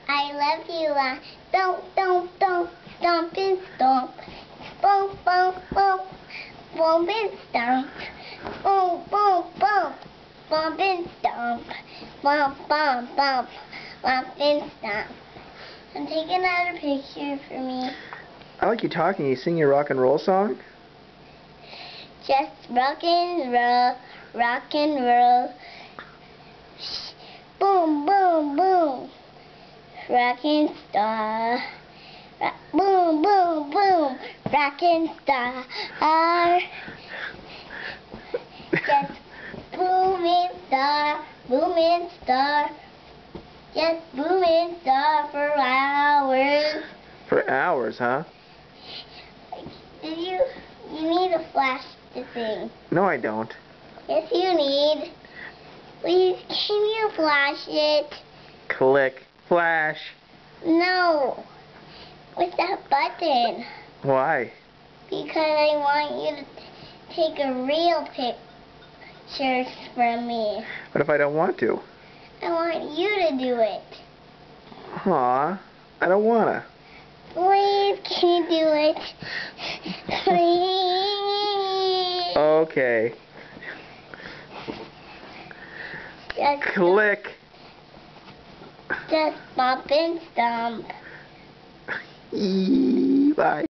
I love you. Don't, stomp and stomp. Boom, boom, boom. Bump and stomp. Boom, boom, boom. Bump and stomp. Bump, bump, bump. Bump and stomp. And take another picture for me. I like you talking. You sing your rock and roll song? Just rock and roll, rock and roll. Boom, boom, boom. Rockin' star. Boom, boom, boom. Rockin' star. Just booming star, booming star. Just booming star for hours. For hours, huh? You need a flash to sing. No, I don't. Yes, you need. Please, can you flash it? Click. Flash. No. With that button. Why? Because I want you to take a real picture from me. What if I don't want to? I want you to do it. Aw, I don't wanna. Please, can you do it? Please. Okay. Click. Just bump and stomp. Bye.